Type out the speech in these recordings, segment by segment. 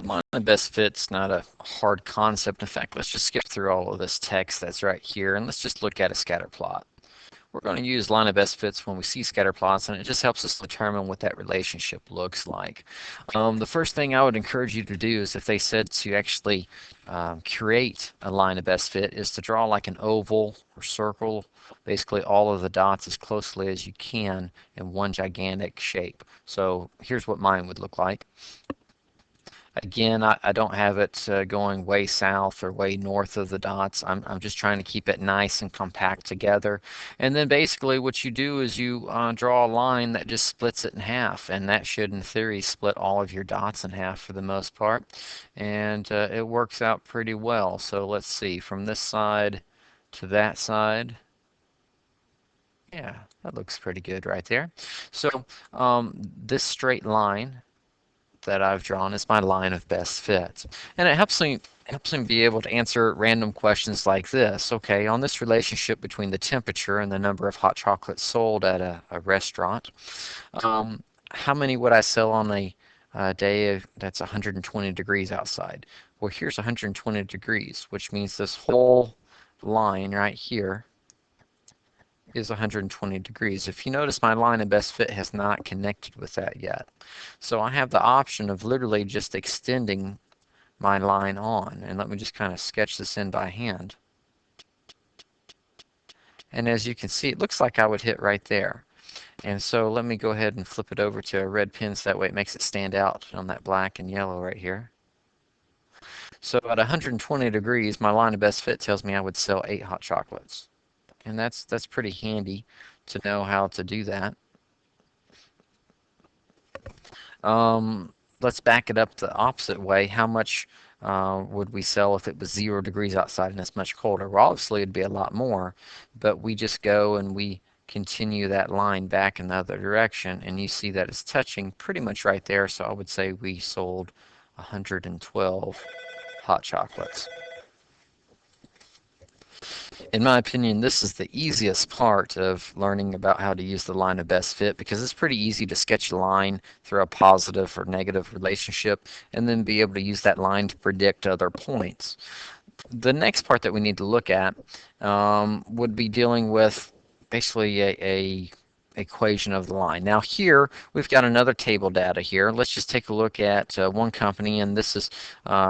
Line of best fit's not a hard concept. In fact, let's just skip through all of this text that's right here and let's just look at a scatter plot. We're going to use line of best fits when we see scatter plots, and it just helps us determine what that relationship looks like. The first thing I would encourage you to do is if they said to actually create a line of best fit is to draw like an oval or circle, basically all of the dots as closely as you can in one gigantic shape. So here's what mine would look like. Again, I don't have it going way south or way north of the dots. I'm just trying to keep it nice and compact together. And then basically what you do is you draw a line that just splits it in half. And that should, in theory, split all of your dots in half for the most part. And it works out pretty well. So let's see, from this side to that side. Yeah, that looks pretty good right there. So this straight line that I've drawn is my line of best fit. And it helps me be able to answer random questions like this. Okay, on this relationship between the temperature and the number of hot chocolates sold at a restaurant, um, how many would I sell on a day that's 120 degrees outside? Well, here's 120 degrees, which means this whole line right here is 120 degrees. If you notice, my line of best fit has not connected with that yet. So I have the option of literally just extending my line on. And let me just kind of sketch this in by hand. And as you can see, it looks like I would hit right there. And so let me go ahead and flip it over to a red pen so that way it makes it stand out on that black and yellow right here. So at 120 degrees, my line of best fit tells me I would sell 8 hot chocolates. And that's pretty handy to know how to do that. Let's back it up the opposite way. How much would we sell if it was 0 degrees outside and it's much colder? Well, obviously it'd be a lot more, but we just go and we continue that line back in the other direction, and you see that it's touching pretty much right there. So I would say we sold 112 hot chocolates. In my opinion, this is the easiest part of learning about how to use the line of best fit because it's pretty easy to sketch a line through a positive or negative relationship and then be able to use that line to predict other points. The next part that we need to look at would be dealing with basically a equation of the line. Now here we've got another table data here. Let's just take a look at one company, and this is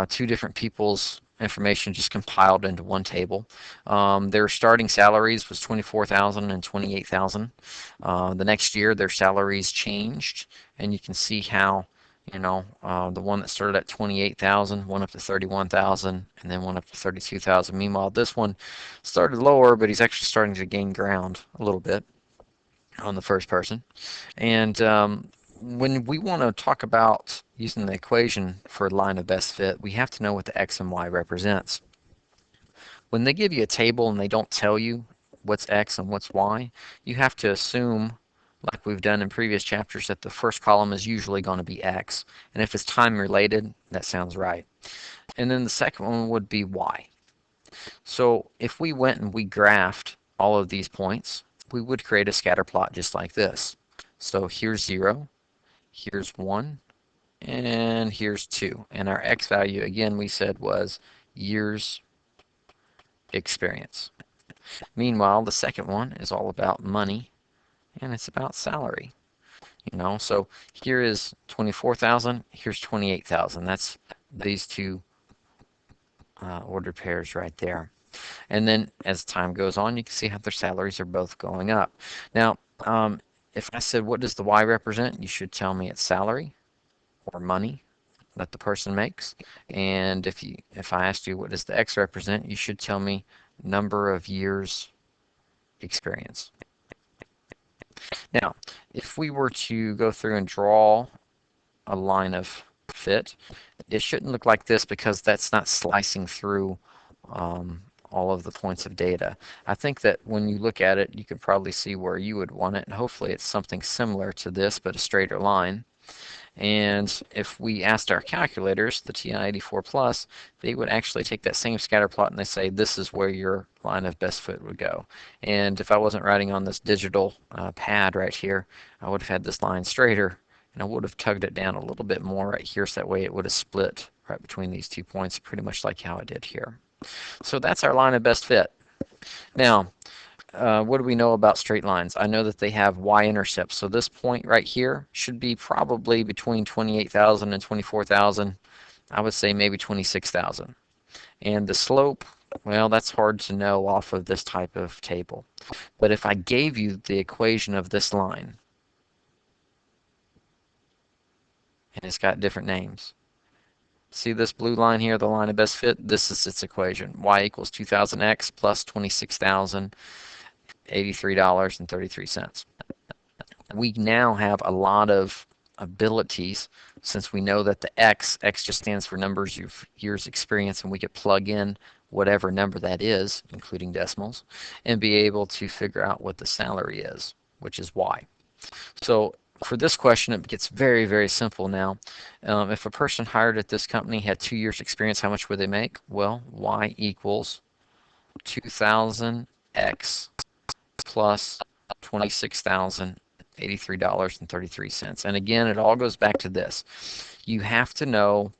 two different people's information just compiled into one table. Their starting salaries was 24,000 and 28,000. The next year their salaries changed, and you can see how the one that started at 28,000 went up to 31,000 and then went up to 32,000. Meanwhile, this one started lower, but he's actually starting to gain ground a little bit on the first person. And when we want to talk about using the equation for a line of best fit, we have to know what the x and y represents. When they give you a table and they don't tell you what's x and what's y, you have to assume, like we've done in previous chapters, that the first column is usually going to be x. And if it's time related, that sounds right. And then the second one would be y. So if we went and we graphed all of these points, we would create a scatter plot just like this. So here's 0, here's 1, and here's 2. And our x value, again, we said was years experience. Meanwhile, the second one is all about money, and it's about salary. So here is 24,000, here's 28,000. That's these two ordered pairs right there. And then as time goes on, you can see how their salaries are both going up. Now, if I said, what does the Y represent? You should tell me it's salary or money that the person makes. And if I asked you, what does the X represent? You should tell me number of years experience. Now, if we were to go through and draw a line of fit, it shouldn't look like this because that's not slicing through all of the points of data. I think that when you look at it, you can probably see where you would want it, and hopefully it's something similar to this, but a straighter line. And if we asked our calculators, the TI-84 Plus, they would actually take that same scatter plot and they say this is where your line of best fit would go. And if I wasn't writing on this digital pad right here, I would have had this line straighter, and I would have tugged it down a little bit more right here so that way it would have split right between these 2 points, pretty much like how I did here. So that's our line of best fit. Now, what do we know about straight lines? I know that they have y-intercepts. So this point right here should be probably between 28,000 and 24,000. I would say maybe 26,000. And the slope, well, that's hard to know off of this type of table. But if I gave you the equation of this line, and it's got different names. See this blue line here, the line of best fit? This is its equation. Y equals 2000x plus $26,083.33. We now have a lot of abilities since we know that the X just stands for numbers of years experience, and we could plug in whatever number that is, including decimals, and be able to figure out what the salary is, which is Y. So for this question, it gets very, very simple now. If a person hired at this company had 2 years experience, how much would they make? Well, Y equals 2000x plus $26,083.33. And again, it all goes back to this. You have to know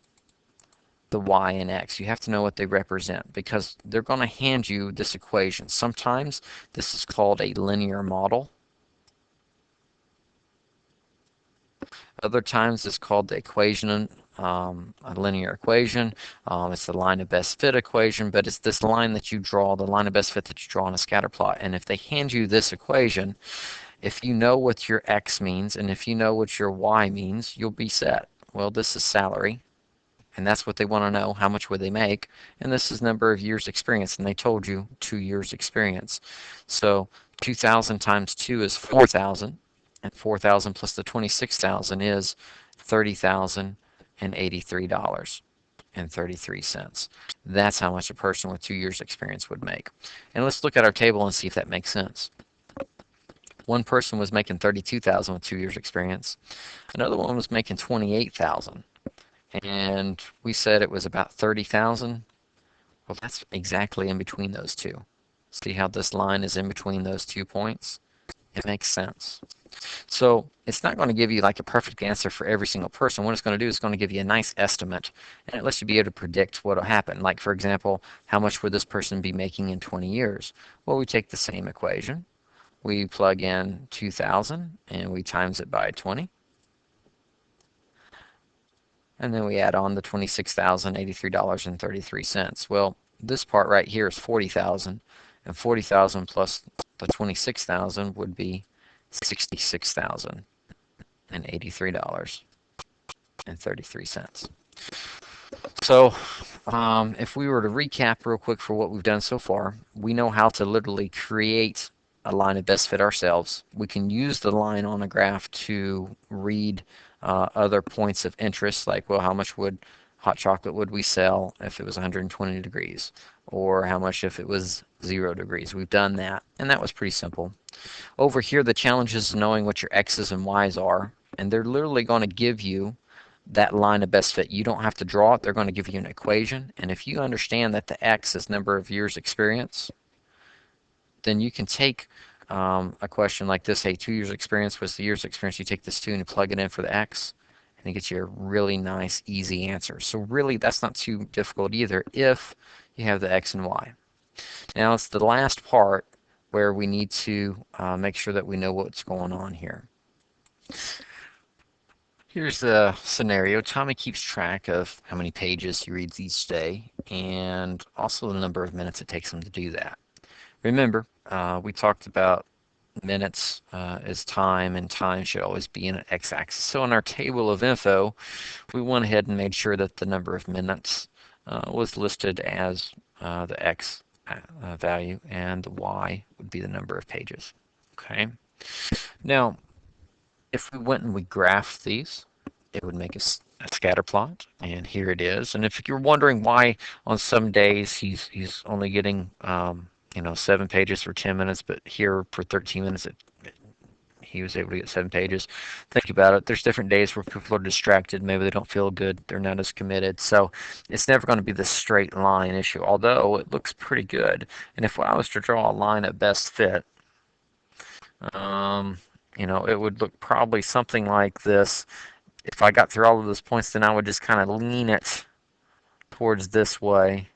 the y and x. You have to know what they represent because they're going to hand you this equation. Sometimes this is called a linear model. Other times it's called the equation, a linear equation. It's the line of best fit equation, but it's this line that you draw, the line of best fit that you draw on a scatter plot. And if they hand you this equation, if you know what your x means and if you know what your y means, you'll be set. Well, this is salary, and that's what they want to know. How much would they make? And this is number of years experience, and they told you 2 years experience. So 2,000 times 2 is 4,000. And 4,000 plus the 26,000 is $30,083.33. That's how much a person with 2 years experience would make. And let's look at our table and see if that makes sense. One person was making 32,000 with 2 years experience. Another one was making 28,000. And we said it was about 30,000. Well, that's exactly in between those two. See how this line is in between those 2 points? It makes sense. So it's not going to give you like a perfect answer for every single person. What it's going to do is going to give you a nice estimate, and it lets you be able to predict what will happen. Like, for example, how much would this person be making in 20 years? Well, we take the same equation. We plug in 2,000 and we times it by 20. And then we add on the $26,083.33. Well, this part right here is 40,000, and 40,000 plus the 26,000 would be $66,083.33. So if we were to recap real quick for what we've done so far, we know how to literally create a line of best fit ourselves. We can use the line on a graph to read other points of interest, like, well, how much would hot chocolate would we sell if it was 120 degrees, or how much if it was 0 degrees. We've done that, and that was pretty simple. Over here, the challenge is knowing what your x's and y's are, and they're literally going to give you that line of best fit. You don't have to draw it. They're going to give you an equation, and if you understand that the x is number of years experience, then you can take a question like this. Hey, 2 years experience was the years experience. You take this 2 and you plug it in for the x, and it gets you a really nice, easy answer. So really, that's not too difficult either if you have the x and y. Now it's the last part where we need to make sure that we know what's going on here. Here's the scenario. Tommy keeps track of how many pages he reads each day and also the number of minutes it takes him to do that. Remember, we talked about minutes as time, and time should always be in an x-axis. So in our table of info, we went ahead and made sure that the number of minutes was listed as the x value, and the y would be the number of pages. Okay. Now, if we went and we graphed these, it would make a scatter plot, and here it is. And if you're wondering why on some days he's only getting 7 pages for 10 minutes, but here for 13 minutes he was able to get 7 pages. Think about it. There's different days where people are distracted. Maybe they don't feel good. They're not as committed. So it's never going to be this straight line issue, although it looks pretty good. And if I was to draw a line at best fit, it would look probably something like this. If I got through all of those points, then I would just kind of lean it towards this way,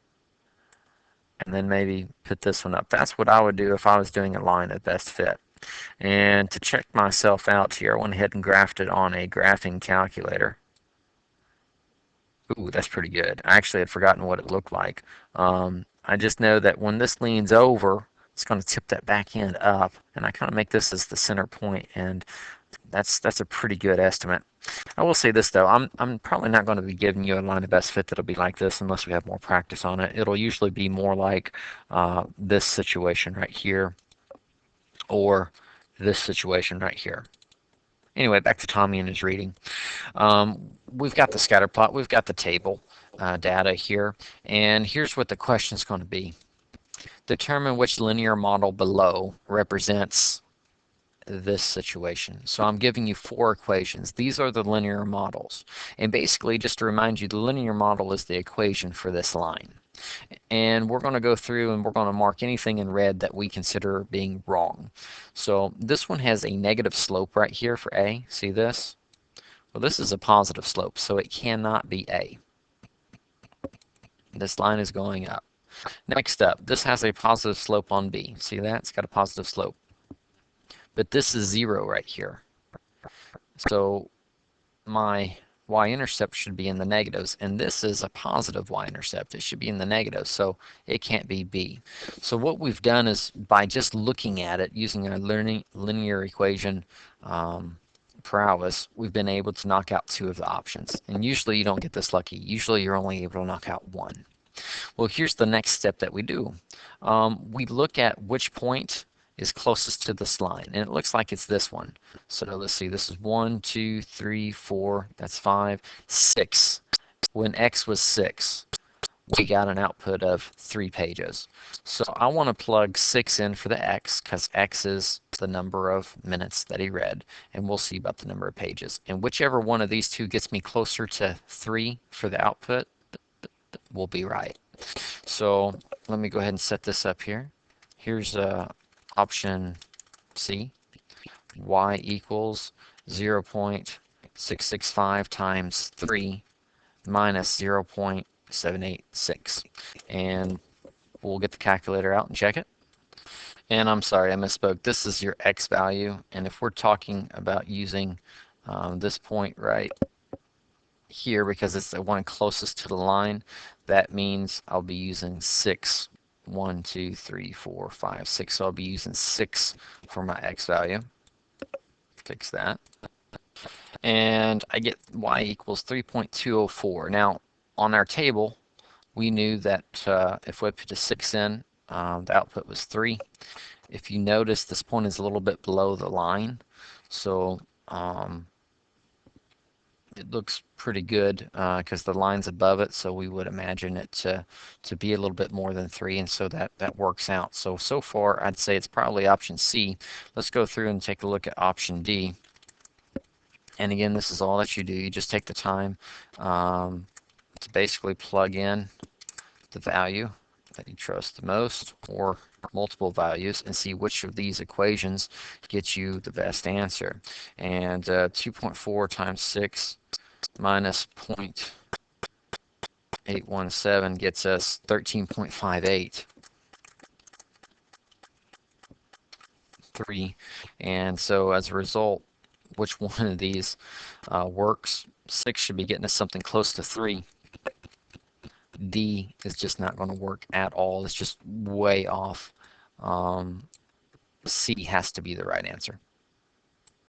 and then maybe put this one up. That's what I would do if I was doing a line of best fit. And to check myself out here, I went ahead and graphed it on a graphing calculator. Ooh, that's pretty good. I actually had forgotten what it looked like. I just know that when this leans over, it's going to tip that back end up, and I kind of make this as the center point, and that's a pretty good estimate. I will say this though, I'm probably not going to be giving you a line of best fit that'll be like this unless we have more practice on it. It'll usually be more like this situation right here, or this situation right here. Anyway, back to Tommy and his reading. We've got the scatter plot, we've got the table data here, and here's what the question is going to be. Determine which linear model below represents this situation. So I'm giving you 4 equations. These are the linear models. And basically, just to remind you, the linear model is the equation for this line. And we're going to go through and we're going to mark anything in red that we consider being wrong. So this one has a negative slope right here for A. See this? Well, this is a positive slope, so it cannot be A. This line is going up. Next up, this has a positive slope on B. See that? It's got a positive slope. But this is 0 right here. So my y-intercept should be in the negatives, and this is a positive y-intercept. It should be in the negatives, so it can't be B. So what we've done is, by just looking at it, using our linear equation prowess, we've been able to knock out 2 of the options. And usually you don't get this lucky. Usually you're only able to knock out 1. Well, here's the next step that we do. We look at which point is closest to this line, and it looks like it's this one. So let's see, this is 1, 2, 3, 4, that's 5, 6. When x was 6, we got an output of 3 pages. So I want to plug 6 in for the x, because x is the number of minutes that he read, and we'll see about the number of pages. And whichever one of these two gets me closer to 3 for the output will be right. So let me go ahead and set this up here. Here's option C. Y equals 0.665 times 3 minus 0.786. And we'll get the calculator out and check it. And I'm sorry, I misspoke. This is your x value. And if we're talking about using this point right here, because it's the one closest to the line, that means I'll be using 6. 1, 2, 3, 4, 5, 6. So I'll be using 6 for my x value. Fix that. And I get y equals 3.204. Now, on our table, we knew that if we put a 6 in, the output was 3. If you notice, this point is a little bit below the line. So it looks pretty good because the line's above it, so we would imagine it to be a little bit more than 3, and so that works out. So far, I'd say it's probably option C. Let's go through and take a look at option D. And again, this is all that you do. You just take the time to basically plug in the value that you trust the most, or multiple values, and see which of these equations gets you the best answer. And 2.4 times 6 minus 0.817 gets us 13.58. 3. And so as a result, which one of these works? 6 should be getting us something close to 3. D is just not going to work at all. It's just way off. C has to be the right answer.